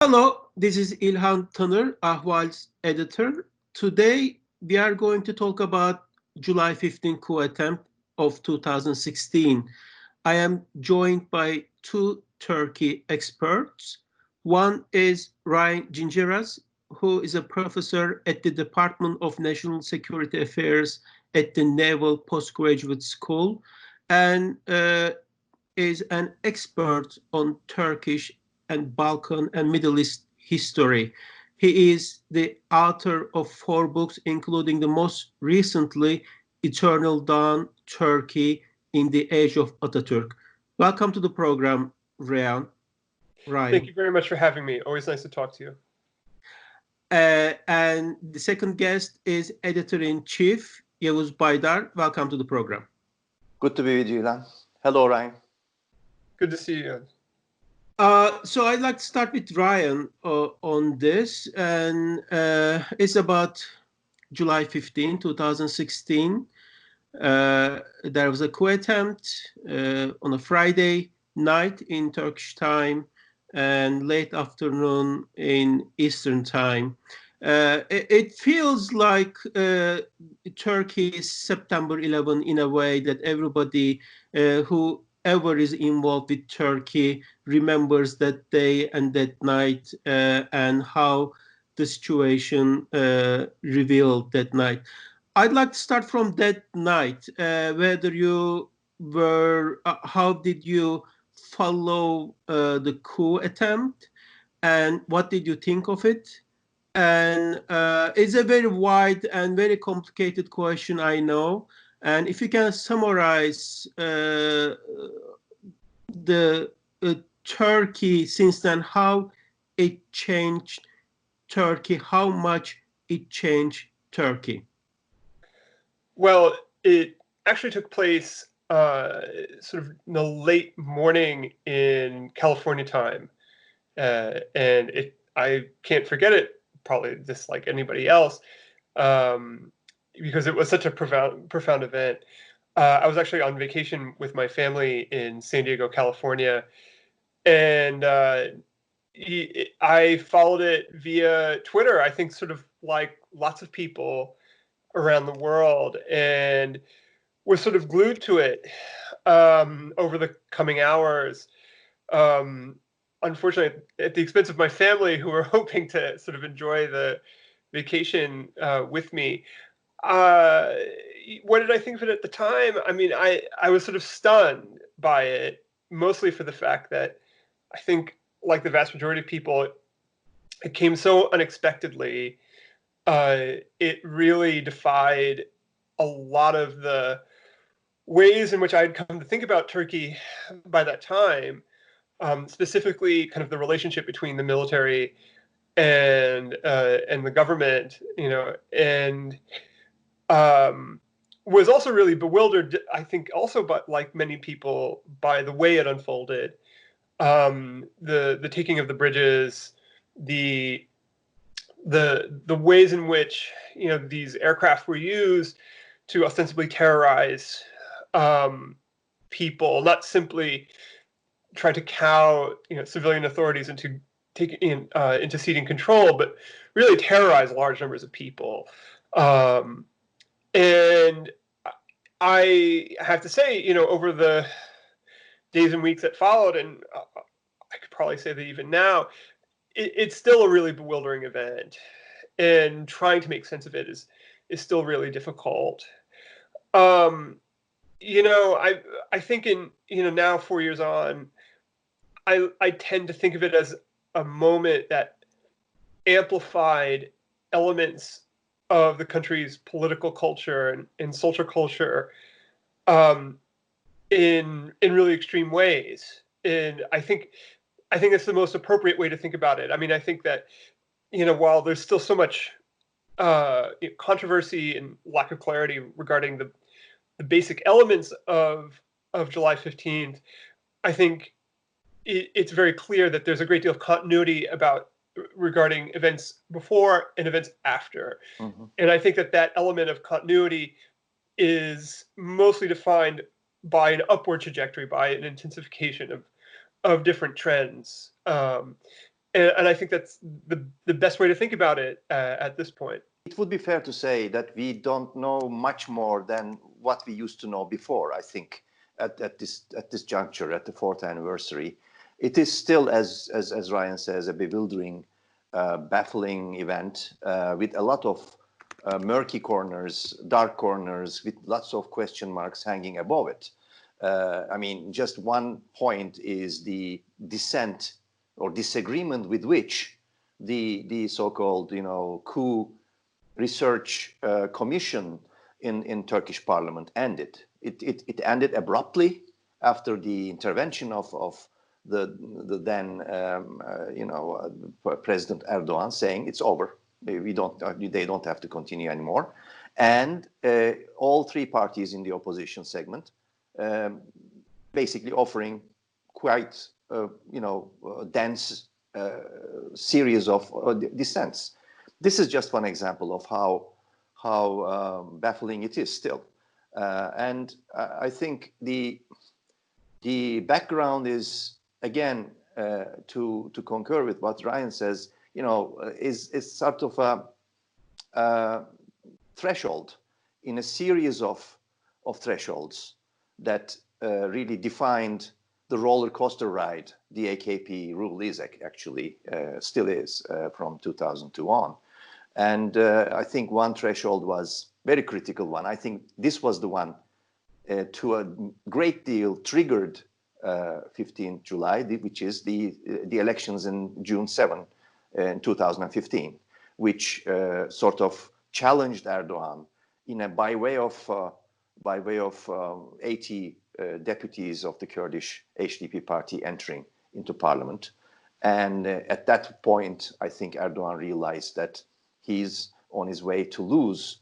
Hello, this is Ilhan Tanir, Ahval's editor. Today we are going to talk about July 15 coup attempt of 2016. I am joined by two Turkey experts. One is Ryan Gingeras, who is a professor at the Department of National Security Affairs at the Naval Postgraduate School and is an expert on Turkish and Balkan and Middle East history. He is the author of four books, including the most recently, Eternal Dawn, Turkey in the Age of Atatürk. Welcome to the program, Ryan. Thank you very much for having me. Always nice to talk to you. And the second guest is Editor-in-Chief, Yavuz Baydar. Welcome to the program. Good to be with you, Ilhan. Hello, Ryan. Good to see you. So I'd like to start with Ryan on this, and it's about July 15, 2016. There was a coup attempt on a Friday night in Turkish time and late afternoon in Eastern time. It feels like Turkey's September 11 in a way that everybody whoever is involved with Turkey remembers that day and that night and how the situation revealed that night. I'd like to start from that night, whether you were, how did you follow the coup attempt and what did you think of it? And it's a very wide and very complicated question, I know. And if you can summarize the Turkey since then, how it changed Turkey, how much it changed Turkey. Well, it actually took place sort of in the late morning in California time. And I can't forget it, probably just like anybody else, because it was such a profound event. I was actually on vacation with my family in San Diego, California, and I followed it via Twitter, I think sort of like lots of people around the world, and was sort of glued to it over the coming hours. Unfortunately, at the expense of my family, who were hoping to sort of enjoy the vacation with me. What did I think of it at the time? I mean, I was sort of stunned by it, mostly for the fact that I think, like the vast majority of people, it came so unexpectedly. It really defied a lot of the ways in which I had come to think about Turkey by that time, specifically kind of the relationship between the military and the government, and was also really bewildered, I think, also, but like many people, by the way it unfolded. The taking of the bridges, the ways in which these aircraft were used to ostensibly terrorize people, not simply try to cow civilian authorities into ceding control, but really terrorize large numbers of people. And I have to say, over the days and weeks that followed, and I could probably say that even now, it's still a really bewildering event, and trying to make sense of it is still really difficult. I think in now 4 years on, I tend to think of it as a moment that amplified elements of the country's political culture and social culture in really extreme ways. And I think it's the most appropriate way to think about it. I mean, I think that while there's still so much controversy and lack of clarity regarding the basic elements of July 15th, I think it's very clear that there's a great deal of continuity regarding events before and events after. Mm-hmm. And I think that element of continuity is mostly defined by an upward trajectory, by an intensification of different trends. and I think that's the best way to think about it at this point. It would be fair to say that we don't know much more than what we used to know before. I think at this juncture, at the 4th anniversary, it is still, as Ryan says, a bewildering, baffling event with a lot of murky corners, dark corners, with lots of question marks hanging above it. I mean, just one point is the dissent or disagreement with which the so-called, coup research commission in Turkish parliament ended. It ended abruptly after the intervention of the then President Erdogan, saying it's over. They don't have to continue anymore, and all three parties in the opposition segment basically offering quite dense series of dissents. This is just one example of how baffling it is still, and I think the background is, again, to concur with what Ryan says, is sort of a threshold in a series of thresholds that really defined the roller coaster ride the AKP rule is actually still is from 2002 on. And I think one threshold was very critical one. I think this was the one to a great deal triggered 15th July, which is the elections in June 7 in 2015, which sort of challenged Erdogan by way of 80 deputies of the Kurdish HDP party entering into parliament. And at that point, I think Erdogan realized that he's on his way to lose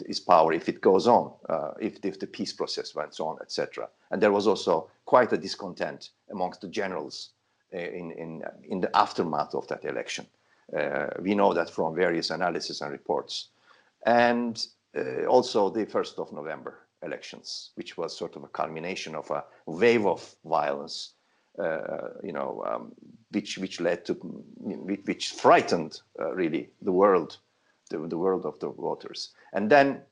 his power if it goes on, if the peace process went on, etc. And there was also quite a discontent amongst the generals in the aftermath of that election. We know that from various analysis and reports. And also the 1st of November elections, which was sort of a culmination of a wave of violence, which led to, which frightened really the world of the voters. And then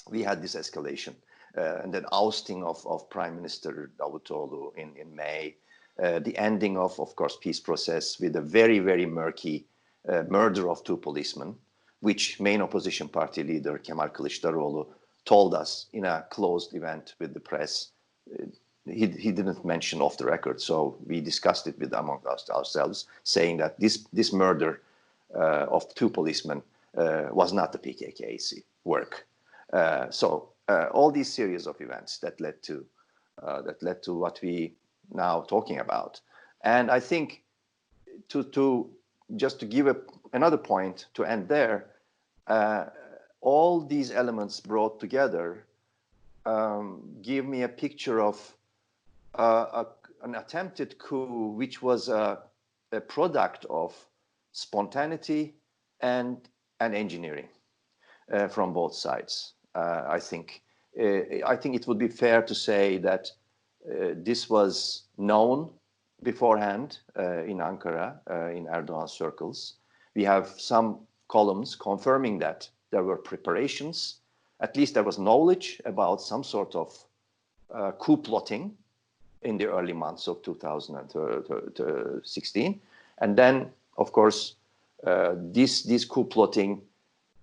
we had this escalation and then ousting of Prime Minister Davutoglu in May, the ending of course, peace process with a very, very murky murder of 2 policemen, which main opposition party leader Kemal Kılıçdaroğlu told us in a closed event with the press. He didn't mention off the record, so we discussed it among ourselves, saying that this murder of 2 policemen was not the PKK's work. So all these series of events that led to what we now talking about, and I think to give another point to end there, all these elements brought together give me a picture of an attempted coup, which was a product of spontaneity and engineering from both sides. I think it would be fair to say that this was known beforehand in Ankara, in Erdogan circles. We have some columns confirming that there were preparations, at least there was knowledge about some sort of coup plotting in the early months of 2016. And then, of course, this coup plotting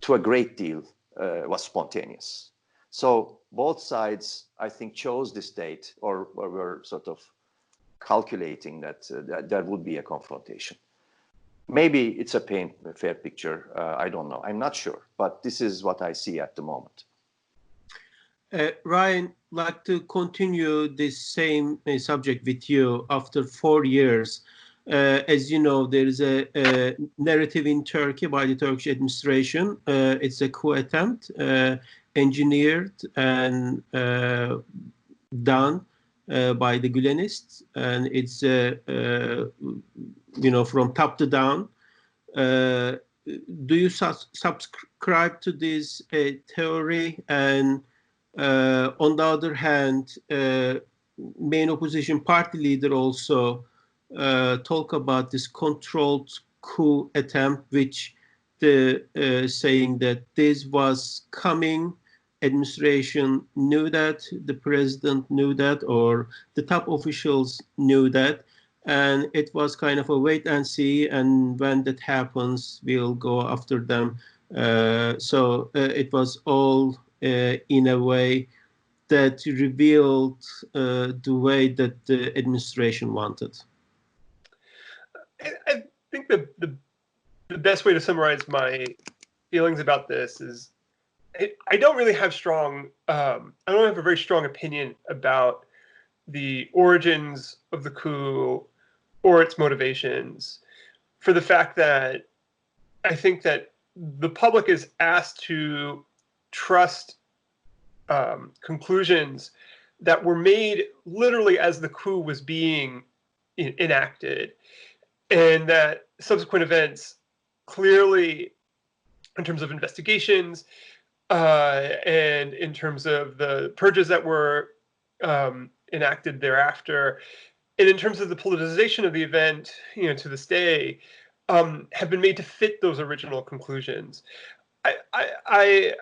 to a great deal was spontaneous. So both sides, I think, chose this date or were sort of calculating that there would be a confrontation. Maybe it's a fair picture. I don't know. I'm not sure. But this is what I see at the moment. Ryan, I'd like to continue this same subject with you after 4 years. As you know, there is a narrative in Turkey by the Turkish administration. It's a coup attempt, engineered and done by the Gülenists, and it's from top to down. Do you subscribe to this theory? And on the other hand, main opposition party leader also talk about this controlled coup attempt, which the saying that this was coming. Administration knew that, the president knew that, or the top officials knew that, and it was kind of a wait and see. And when that happens, we'll go after them. So it was all in a way that revealed the way that the administration wanted. I think the best way to summarize my feelings about this is I don't really have I don't have a very strong opinion about the origins of the coup or its motivations, for the fact that I think that the public is asked to trust conclusions that were made literally as the coup was being enacted, and that subsequent events clearly, in terms of investigations and in terms of the purges that were enacted thereafter, and in terms of the politicization of the event, to this day, have been made to fit those original conclusions. I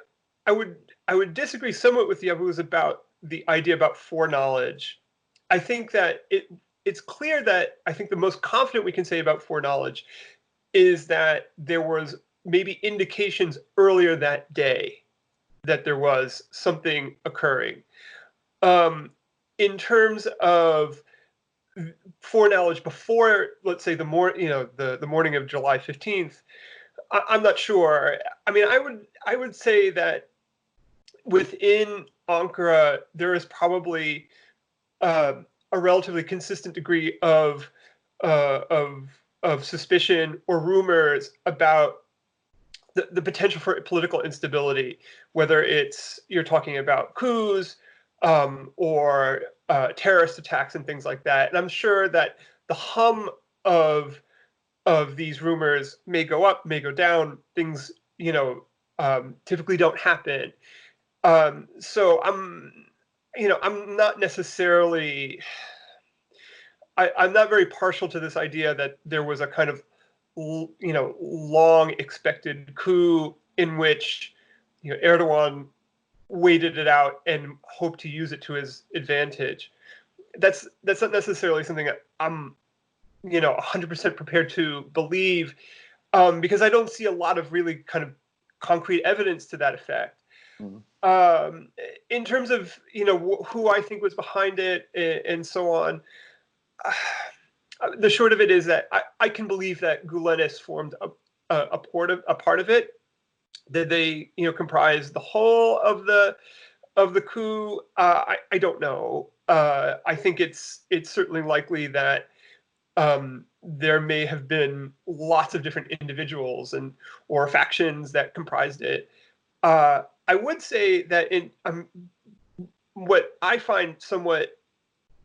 would disagree somewhat with Yavuz about the idea about foreknowledge. I think that it's clear that I think the most confident we can say about foreknowledge is that there was maybe indications earlier that day that there was something occurring. In terms of foreknowledge before, let's say, the morning of July 15th, I'm not sure. I mean, I would say that within Ankara there is probably a relatively consistent degree of suspicion or rumors about the potential for political instability, whether it's you're talking about coups or terrorist attacks and things like that. And I'm sure that the hum of these rumors may go up, may go down. Things, typically don't happen. So I'm not necessarily. I'm not very partial to this idea that there was a kind of long expected coup in which Erdogan waited it out and hoped to use it to his advantage. That's not necessarily something that I'm 100% prepared to believe, because I don't see a lot of really kind of concrete evidence to that effect. Mm-hmm. In terms of who I think was behind it and so on, the short of it is that I can believe that Gulanis formed a part of it, that they comprise the whole of the coup. I don't know. I think it's certainly likely that there may have been lots of different individuals or factions that comprised it. I would say that what I find somewhat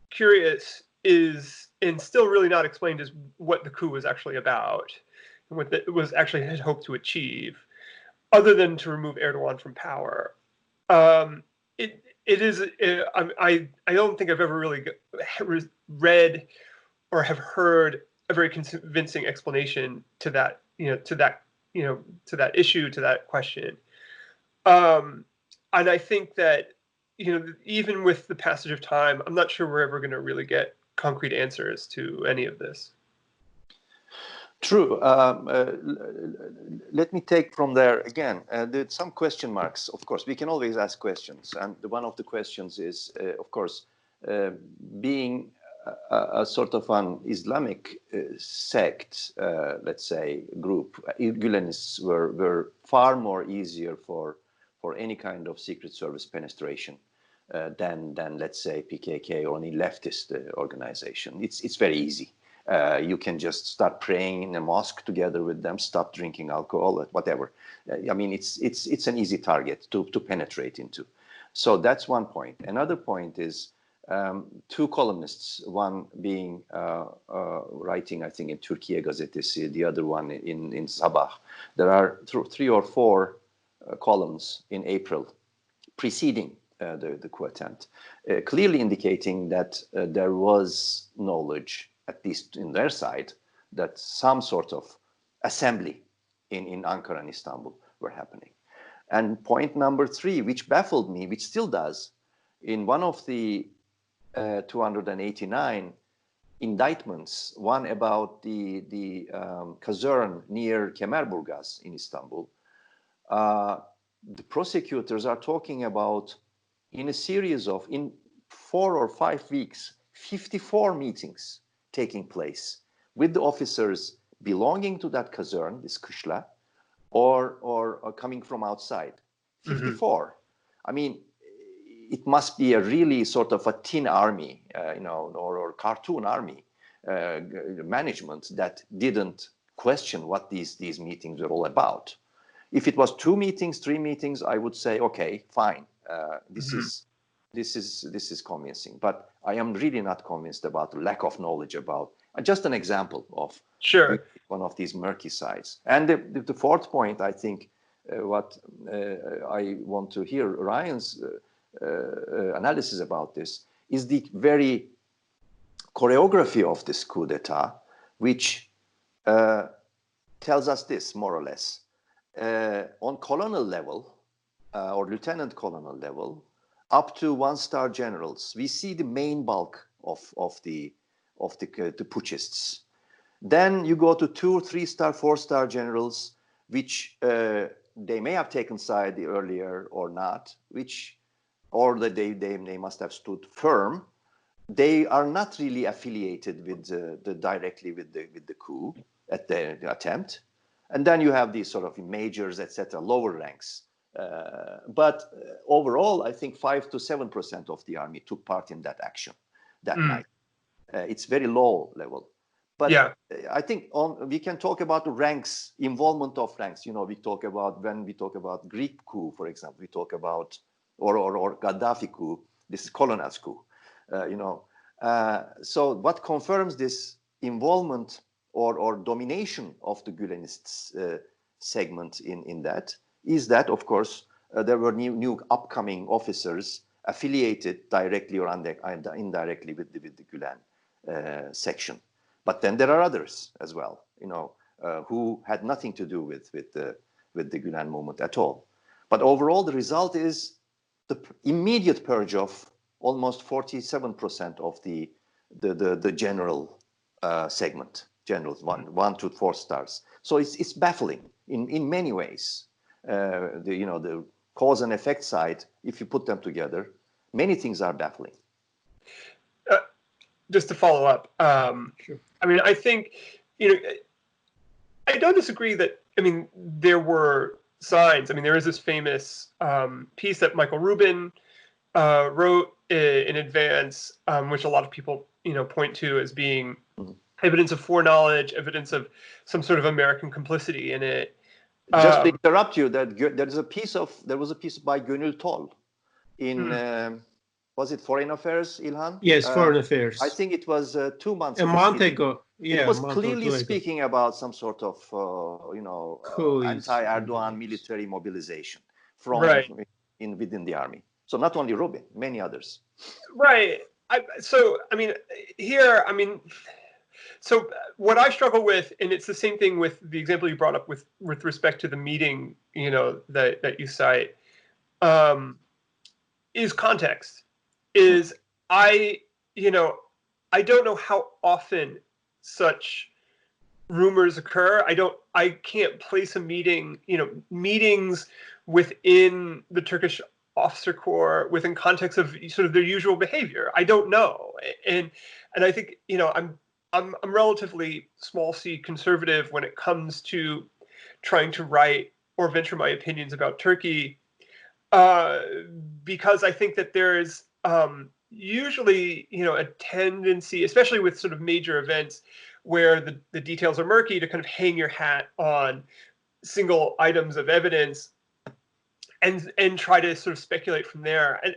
curious is, and still really not explained, is what the coup was actually about and what it was actually had hoped to achieve, other than to remove Erdogan from power. It is. I don't think I've ever really read or have heard a very convincing explanation to that issue, to that question. And I think that even with the passage of time, I'm not sure we're ever going to really get concrete answers to any of this. True. Let me take from there again. There's some question marks. Of course, we can always ask questions, and one of the questions is, of course, being a sort of an Islamic sect, let's say, group. Gulenists were far more easier for any kind of secret service penetration than let's say PKK or any leftist organization. It's very easy. You can just start praying in a mosque together with them, stop drinking alcohol, whatever. I mean, it's an easy target to penetrate into. So that's one point. Another point is two columnists, one being writing, I think, in Türkiye Gazetesi, the other one in Sabah. There are three or four columns in April preceding the coup attempt, clearly indicating that there was knowledge at least in their side, that some sort of assembly in Ankara and Istanbul were happening. And point number 3, which baffled me, which still does, in one of the 289 indictments, one about the caserne near Kemerburgaz in Istanbul, the prosecutors are talking about, in a series of, in 4 or 5 weeks, 54 meetings taking place with the officers belonging to that caserne, this kışla, or coming from outside. 54. Mm-hmm. I mean, it must be a really sort of a teen army, or cartoon army management that didn't question what these meetings were all about. If it was 2 meetings, 3 meetings, I would say, okay, fine. This is convincing. But I am really not convinced about the lack of knowledge about. Just an example of one of these murky sides. And the 4th point, I think, what I want to hear Ryan's analysis about this is the very choreography of this coup d'etat, which tells us this, more or less. On colonel level or lieutenant colonel level, up to 1-star generals, we see the main bulk of the putschists. Then you go to 2, 3-star, 4-star generals, which they may have taken side earlier or not, or that they must have stood firm. They are not really affiliated with directly with the coup at the attempt. And then you have these sort of majors, etc., lower ranks. But overall, I think 5 to 7% of the army took part in that action that night. It's very low level. But I think we can talk about the ranks, involvement of ranks. We talk about, when we talk about Greek coup, for example, we talk about, or Gaddafi coup, this is colonel's coup. So what confirms this involvement or domination of the Gülenists segment in that is that, of course, there were new upcoming officers affiliated directly or indirectly with the Gülen section. But then there are others as well, who had nothing to do with the Gülen movement at all. But overall, the result is the immediate purge of almost 47% of the general segment, generals 1 to 4 stars. So it's baffling in many ways. The cause and effect side, if you put them together, many things are baffling. Just to follow up, sure. I mean, I think, I don't disagree that, there were signs. There is this famous piece that Michael Rubin wrote in advance, which a lot of people, point to as being evidence of foreknowledge, evidence of some sort of American complicity in it. Just to interrupt you, there was a piece by Gönül Tol in. Was it Foreign Affairs, Ilhan? Yes, Foreign Affairs. I think it was 2 months ago. A month ago. Yeah, it was clearly speaking about some sort of, anti-Erdogan military mobilization from within the army. So not only Rubin, many others. Right. So what I struggle with, and it's the same thing with the example you brought up with respect to the meeting, that you cite, is context. Is I don't know how often such rumors occur. I can't place a meeting, meetings within the Turkish officer corps within context of sort of their usual behavior. I don't know. And I think, I'm relatively small c conservative when it comes to trying to write or venture my opinions about Turkey, because I think that there's usually, a tendency, especially with sort of major events where the details are murky, to kind of hang your hat on single items of evidence and try to sort of speculate from there. And,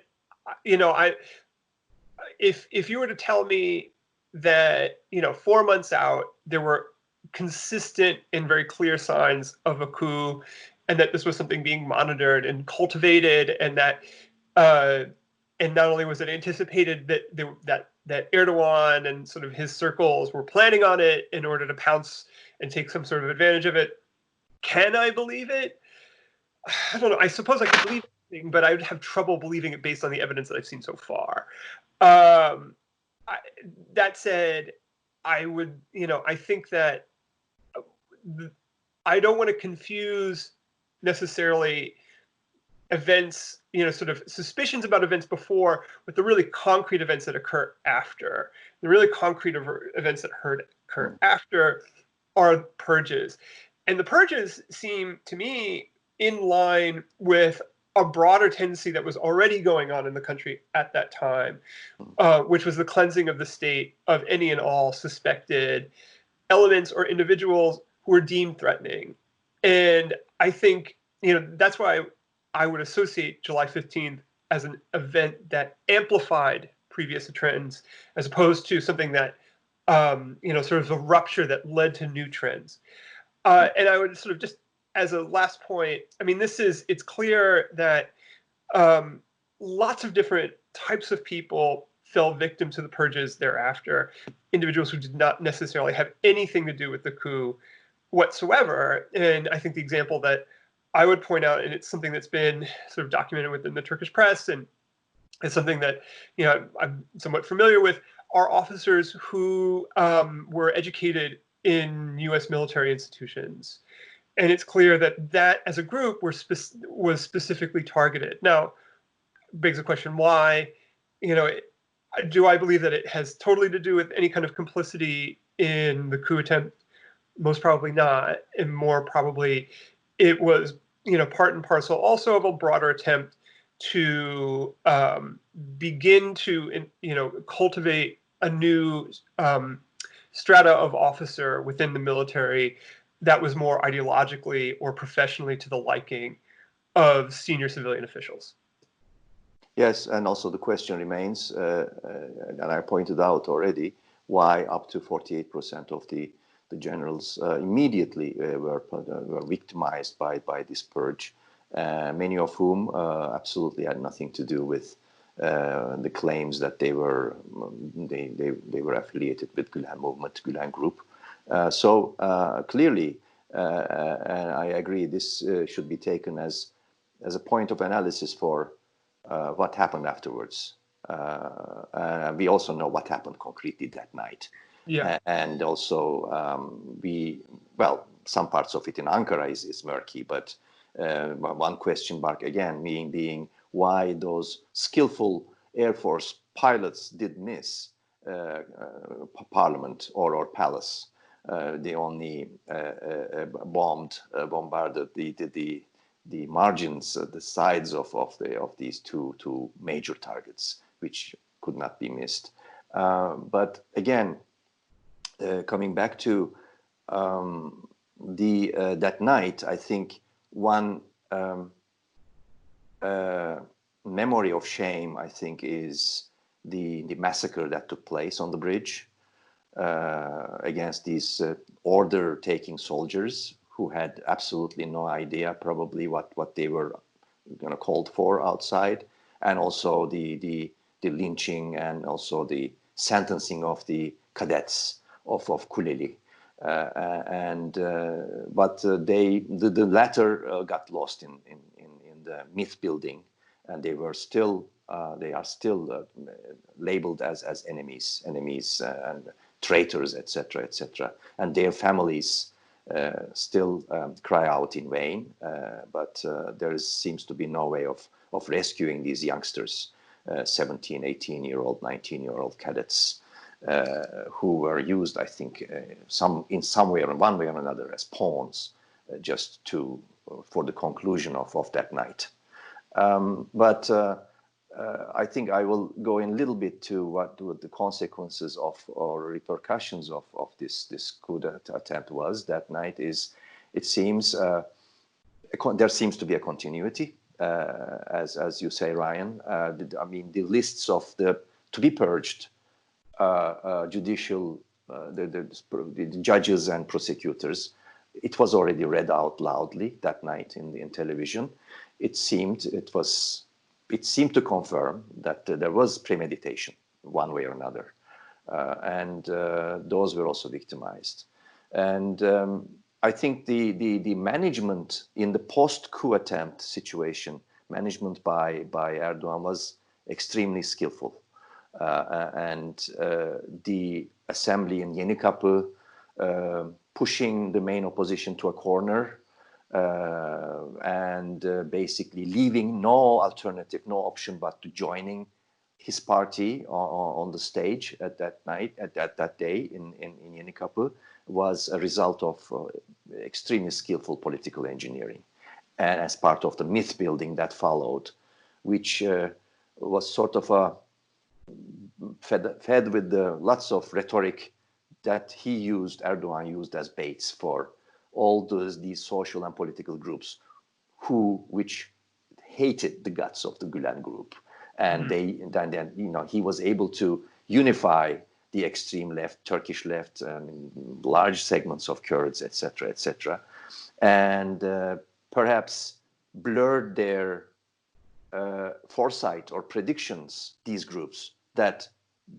if you were to tell me that, 4 months out, there were consistent and very clear signs of a coup, and that this was something being monitored and cultivated, and that, and not only was it anticipated that that Erdogan and sort of his circles were planning on it in order to pounce and take some sort of advantage of it. Can I believe it? I don't know. I suppose I could believe it, but I would have trouble believing it based on the evidence that I've seen so far. That said, I would, I think that I don't want to confuse necessarily events, sort of suspicions about events before with the really concrete events that occur after. The really concrete events that occur after are purges. And the purges seem to me in line with a broader tendency that was already going on in the country at that time, which was the cleansing of the state of any and all suspected elements or individuals who were deemed threatening. And I think, that's why I would associate July 15th as an event that amplified previous trends, as opposed to something that, sort of a rupture that led to new trends. And I would sort of just, as a last point, I mean, it's clear that lots of different types of people fell victim to the purges thereafter. Individuals who did not necessarily have anything to do with the coup whatsoever. And I think the example that I would point out, and it's something that's been sort of documented within the Turkish press, and it's something that I'm somewhat familiar with, are officers who were educated in U.S. military institutions. And it's clear that as a group was specifically targeted. Now, begs the question, why? Do I believe that it has totally to do with any kind of complicity in the coup attempt? Most probably not. And more probably, it was, part and parcel also of a broader attempt to begin to, cultivate a new strata of officer within the military that was more ideologically or professionally to the liking of senior civilian officials. Yes, and also the question remains, and I pointed out already, why up to 48% of the generals immediately were victimized by this purge, many of whom absolutely had nothing to do with the claims that they were affiliated with Gülen movement, Gülen group. So clearly, and I agree, this should be taken as a point of analysis for what happened afterwards. We also know what happened concretely that night. Yeah. And also some parts of it in Ankara is murky, but one question mark again being why those skillful Air Force pilots did miss Parliament or Palace. They only bombarded the margins, the sides of these two major targets, which could not be missed. But again, coming back to that night, I think one memory of shame, I think, is the massacre that took place on the bridge against these order-taking soldiers who had absolutely no idea probably what they were called for outside, and also the lynching and also the sentencing of the cadets of Kuleli. But the latter got lost in the myth building, and they are still labeled as enemies and traitors, etc., etc. And their families still cry out in vain. But there seems to be no way of rescuing these youngsters, 17, 18-year-old, 19-year-old cadets. Who were used, I think, in some way or one way or another as pawns, just for the conclusion of that night. But I think I will go in a little bit to what the consequences or repercussions of this coup attempt was that night. It seems there seems to be a continuity, as you say, Ryan. The lists of to be purged. Judicial, the judges and prosecutors, it was already read out loudly that night in television. It seemed to confirm that there was premeditation one way or another. And those were also victimized. And I think the management in the post-coup attempt situation, management by Erdogan was extremely skillful. And the assembly in Yenikapı, pushing the main opposition to a corner, and basically leaving no alternative, no option but to joining his party on the stage at that night, at that day in Yenikapı, was a result of extremely skillful political engineering, and as part of the myth building that followed, which was sort of a fed with lots of rhetoric that Erdogan used as baits for all these social and political groups which hated the guts of the Gülen group. And then he was able to unify the extreme left, Turkish left, large segments of Kurds, etc., and perhaps blurred their foresight or predictions, these groups, that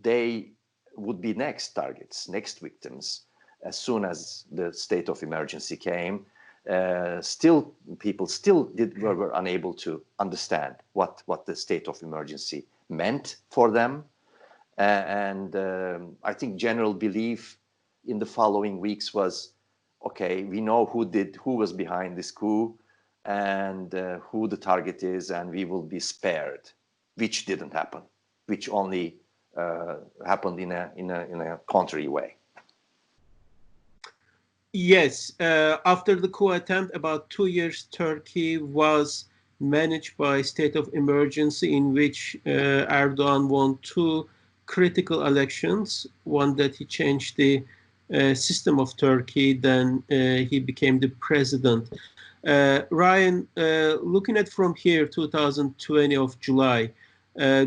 they would be next targets, next victims, as soon as the state of emergency came. People still were unable to understand what the state of emergency meant for them. And I think general belief in the following weeks was, okay, we know who was behind this coup and who the target is, and we will be spared, which didn't happen, which only happened in a contrary way. Yes, after the coup attempt, about 2 years, Turkey was managed by state of emergency, in which Erdogan won 2 critical elections. One that he changed the system of Turkey, then he became the president. Ryan, looking at from here, 2020 of July,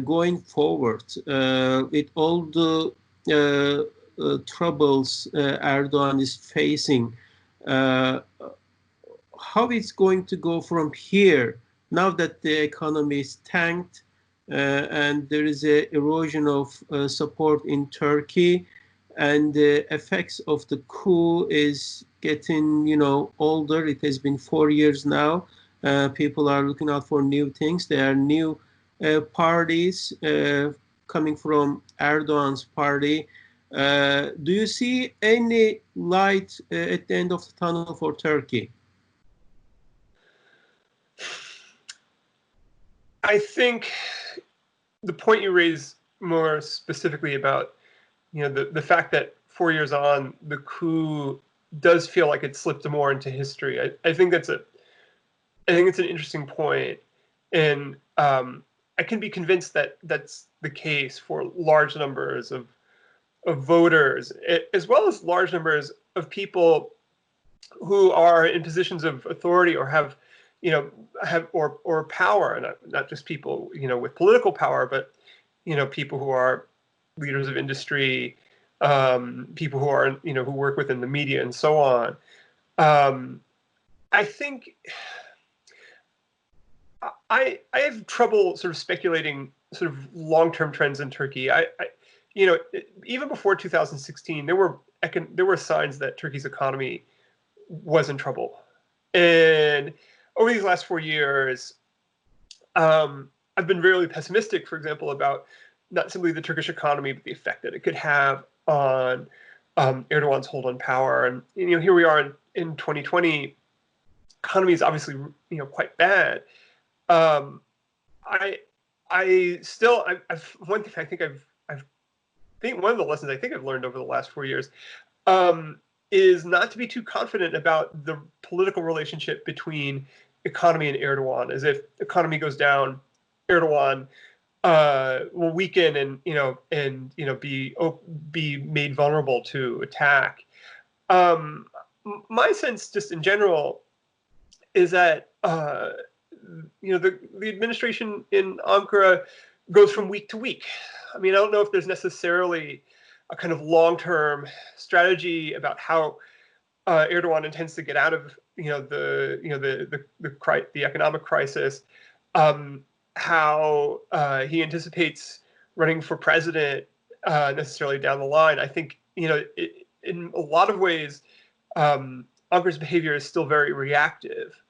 going forward, with all the troubles Erdogan is facing, how it's going to go from here now that the economy is tanked and there is a erosion of support in Turkey, and the effects of the coup is getting older. It has been 4 years now. People are looking out for new things. There are new parties coming from Erdogan's party. Do you see any light at the end of the tunnel for Turkey? I think the point you raise more specifically about the fact that 4 years on, the coup does feel like it slipped more into history. I think it's an interesting point, and I can be convinced that that's the case for large numbers of voters, as well as large numbers of people who are in positions of authority or have or power, not just people with political power, but people who are leaders of industry, people who are who work within the media and so on. I think I have trouble sort of speculating sort of long-term trends in Turkey. Even before 2016, there were signs that Turkey's economy was in trouble, and over these last 4 years, I've been really pessimistic, for example, about not simply the Turkish economy, but the effect that it could have on Erdogan's hold on power. And here we are in 2020. Economy is obviously quite bad. One of the lessons I think I've learned over the last 4 years is not to be too confident about the political relationship between economy and Erdogan. As if economy goes down, Erdogan will weaken and be made vulnerable to attack. My sense, just in general, is that the administration in Ankara goes from week to week. I mean, I don't know if there's necessarily a kind of long-term strategy about how Erdogan intends to get out of the economic crisis, how he anticipates running for president necessarily down the line. I think, in a lot of ways, Ankar's behavior is still very reactive.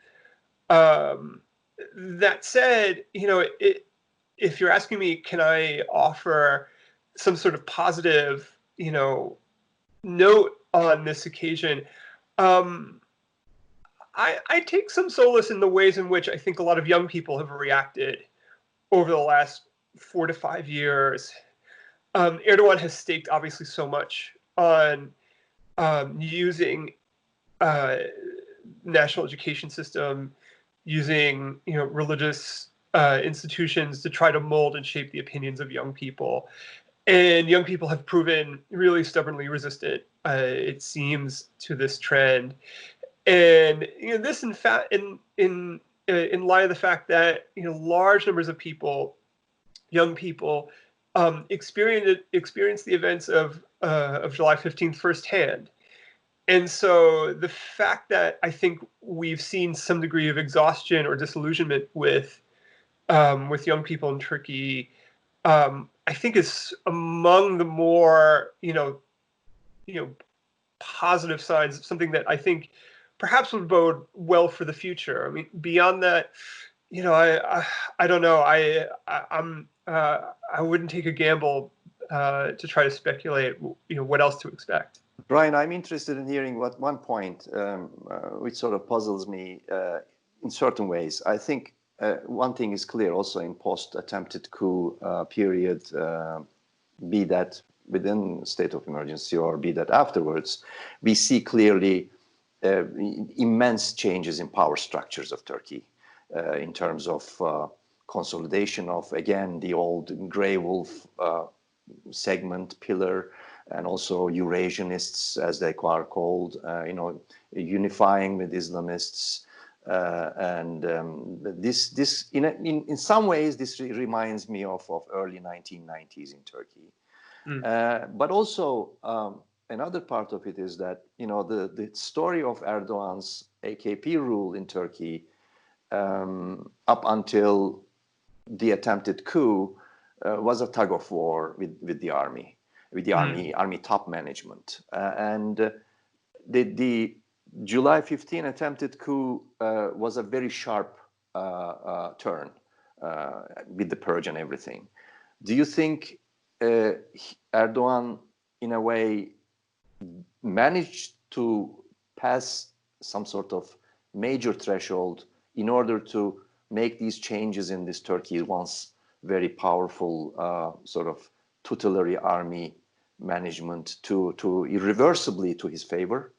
That said, if you're asking me, can I offer some sort of positive, note on this occasion? I take some solace in the ways in which I think a lot of young people have reacted over the last 4 to 5 years. Erdogan has staked obviously so much on using national education system, using religious institutions to try to mold and shape the opinions of young people. And young people have proven really stubbornly resistant, it seems, to this trend. And this, in fact, in light of the fact that large numbers of people, young people, experienced the events of July 15th firsthand. And so the fact that I think we've seen some degree of exhaustion or disillusionment with young people in Turkey, I think is among the more positive signs, something that I think perhaps would bode well for the future. I mean, beyond that, I don't know. I wouldn't take a gamble to try to speculate, what else to expect. Ryan, I'm interested in hearing what one point which sort of puzzles me in certain ways. I think one thing is clear also in post-attempted coup period, be that within state of emergency or be that afterwards, we see clearly immense changes in power structures of Turkey in terms of consolidation of, again, the old gray wolf segment pillar, and also Eurasianists, as they are called, unifying with Islamists. This in some ways, this reminds me of early 1990s in Turkey. But also, another part of it is that, the story of Erdogan's AKP rule in Turkey up until the attempted coup was a tug of war with the army. With the army top management, and the July 15 attempted coup was a very sharp turn with the purge and everything. Do you think Erdogan, in a way, managed to pass some sort of major threshold in order to make these changes in this Turkey once very powerful sort of tutelary army management to irreversibly to his favor?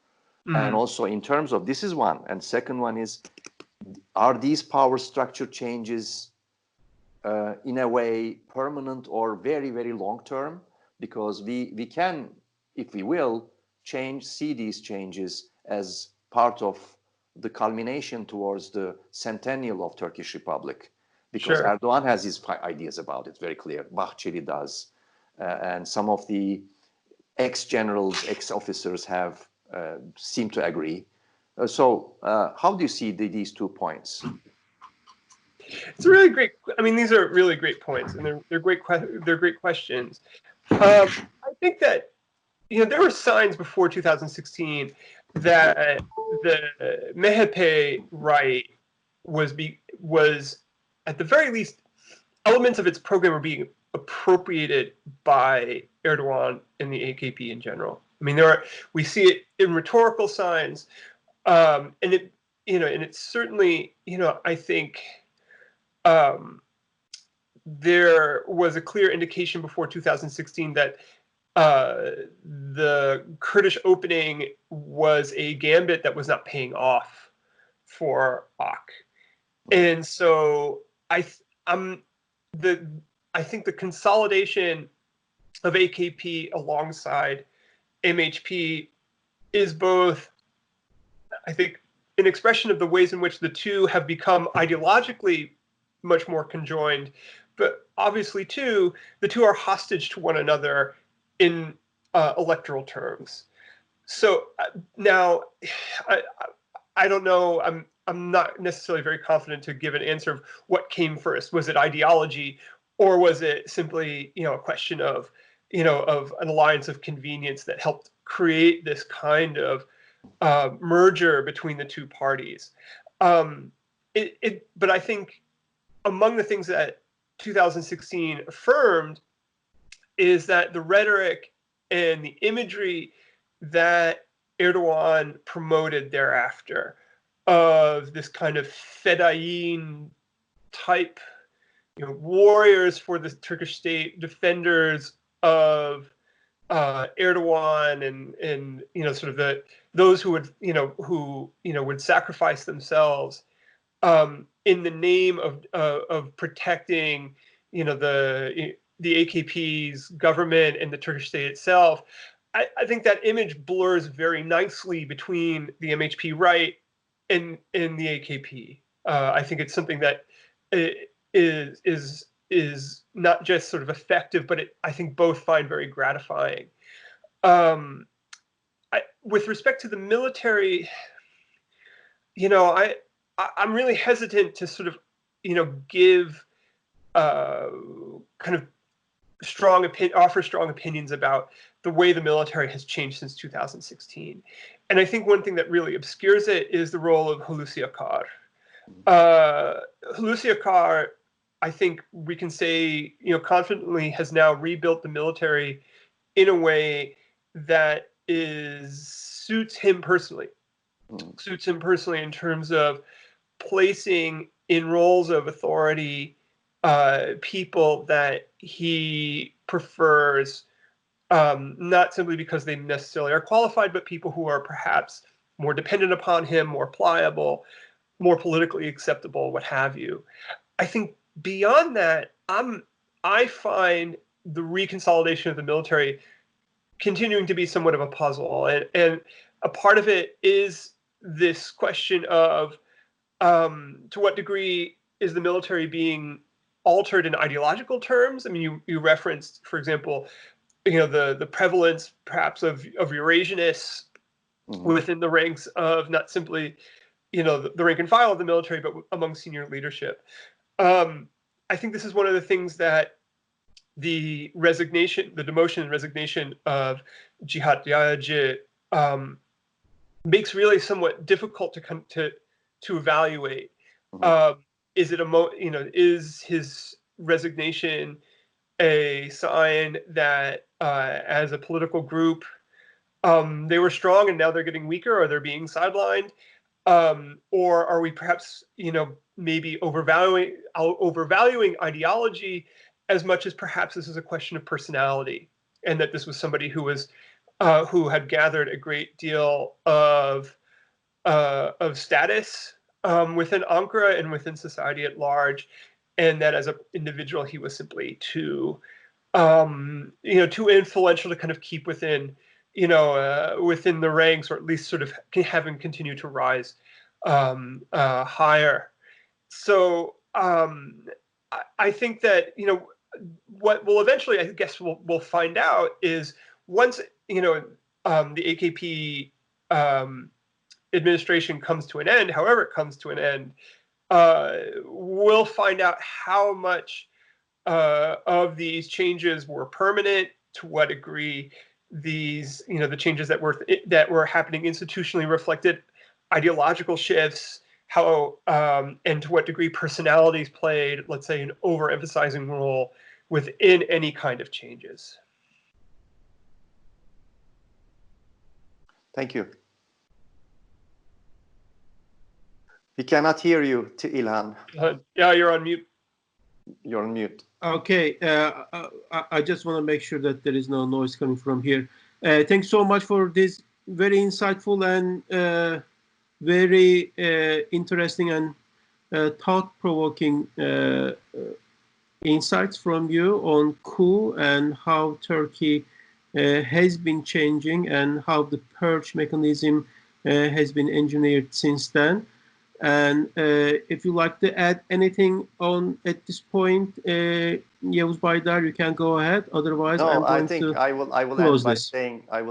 And also in terms of, this is one, and second one is, are these power structure changes in a way permanent or very, very long term? Because we can, if we will, see these changes as part of the culmination towards the centennial of Turkish Republic. Because Sure. Erdogan has his ideas about it, very clear. Bahçeli does. And some of the ex-generals, ex-officers have seem to agree. So how do you see these 2 points? It's a really great. I mean, these are really great points, and they're great. They're great questions. I think that there were signs before 2016 that the MHP right was at the very least, elements of its program are being appropriated by Erdogan and the AKP in general. I mean, we see it in rhetorical signs, and it's certainly, I think there was a clear indication before 2016 that the Kurdish opening was a gambit that was not paying off for AK. And so I think the consolidation of AKP alongside MHP is both, I think, an expression of the ways in which the two have become ideologically much more conjoined, but obviously too, the two are hostage to one another in electoral terms. So now, I don't know. I'm not necessarily very confident to give an answer of what came first. Was it ideology or was it simply, a question of, of an alliance of convenience that helped create this kind of merger between the two parties? But I think among the things that 2016 affirmed is that the rhetoric and the imagery that Erdogan promoted thereafter of this kind of fedayeen type, warriors for the Turkish state, defenders of Erdogan, and sort of those who would would sacrifice themselves in the name of protecting the AKP's government and the Turkish state itself. I think that image blurs very nicely between the MHP right and the AKP. I think it's something that is not just sort of effective, but I think both find very gratifying. With respect to the military, I'm really hesitant to sort of, give kind of offer strong opinions about the way the military has changed since 2016. And I think one thing that really obscures it is the role of Hulusi Akar. Hulusi Akar, I think we can say, confidently has now rebuilt the military in a way that suits him personally. Suits him personally in terms of placing in roles of authority people that he prefers, not simply because they necessarily are qualified, but people who are perhaps more dependent upon him, more pliable, more politically acceptable, what have you. I think beyond that, I find the reconsolidation of the military continuing to be somewhat of a puzzle, and a part of it is this question of to what degree is the military being altered in ideological terms? I mean, you referenced, for example, the prevalence perhaps of Eurasianists within the ranks of not simply the rank and file of the military, but among senior leadership. I think this is one of the things that the demotion and resignation of Cihat Yayaci makes really somewhat difficult to evaluate. Is it is his resignation a sign that as a political group they were strong and now they're getting weaker, or they're being sidelined? Or are we perhaps maybe overvaluing ideology as much as perhaps this is a question of personality, and that this was somebody who had gathered a great deal of status within Ankara and within society at large, and that as an individual he was simply too influential to kind of keep within within the ranks, or at least sort of having continued to rise higher. So I think that what we'll eventually, I guess, we'll find out is once the AKP administration comes to an end, however it comes to an end, we'll find out how much of these changes were permanent, to what degree these the changes that were happening institutionally reflected ideological shifts, how and to what degree personalities played, let's say, an overemphasizing role within any kind of changes. Thank you. We cannot hear you, Ilhan. Yeah, you're on mute. You're on mute. Okay, I just want to make sure that there is no noise coming from here. Thanks so much for this very insightful and very interesting and thought-provoking insights from you on coup and how Turkey has been changing and how the purge mechanism has been engineered since then. And if you'd like to add anything on at this point, Yavuz Baydar, you can go ahead. Otherwise, no, I will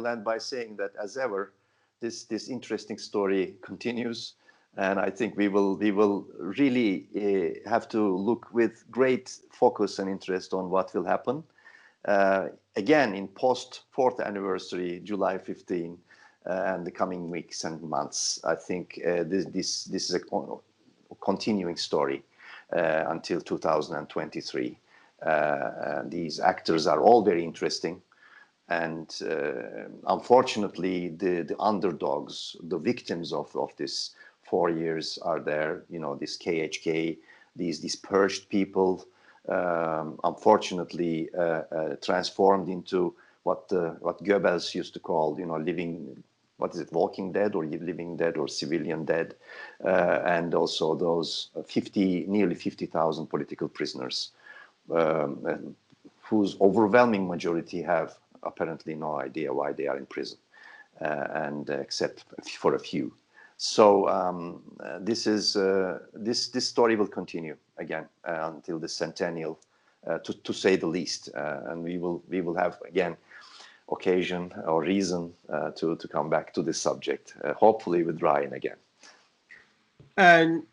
end by saying that, as ever, this interesting story continues. And I think we will really have to look with great focus and interest on what will happen. Again, in post 4th anniversary, July 15, and the coming weeks and months, I think this is a continuing story until 2023. These actors are all very interesting. And unfortunately, the underdogs, the victims of this 4 years are there. You know, this KHK, these purged people, unfortunately transformed into what Goebbels used to call, you know, living, what is it, walking dead or living dead or civilian dead, and also those nearly 50,000 political prisoners, whose overwhelming majority have apparently no idea why they are in prison, and except for a few. So this story will continue again until the centennial, to say the least, and we will have again occasion or reason to come back to this subject, hopefully with Ryan again. And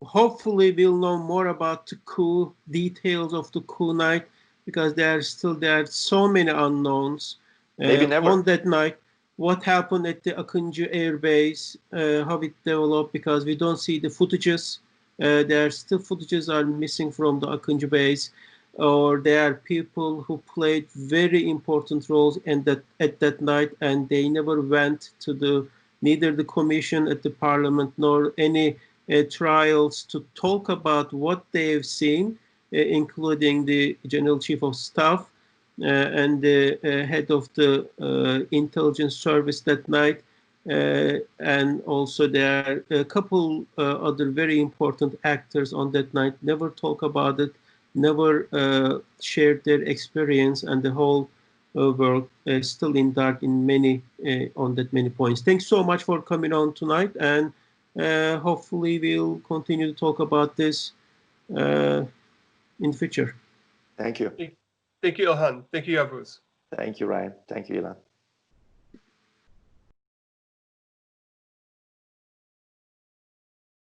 hopefully we'll know more about the coup, details of the coup night, because there are so many unknowns. Maybe never. On that night, what happened at the Akıncı Air Base, how it developed, because we don't see the footages. There are still footages are missing from the Akıncı base, or there are people who played very important roles at that night, and they never went to neither the commission at the parliament nor any trials to talk about what they have seen, including the General Chief of Staff and the head of the intelligence service that night. And also there are a couple other very important actors on that night, never talk about it, never shared their experience, and the whole world still in dark in on that many points. Thanks so much for coming on tonight, and hopefully we'll continue to talk about this in the future. Thank you. Thank you, Ilhan. Thank you, Yavuz. Thank you, Ryan. Thank you, Ilhan.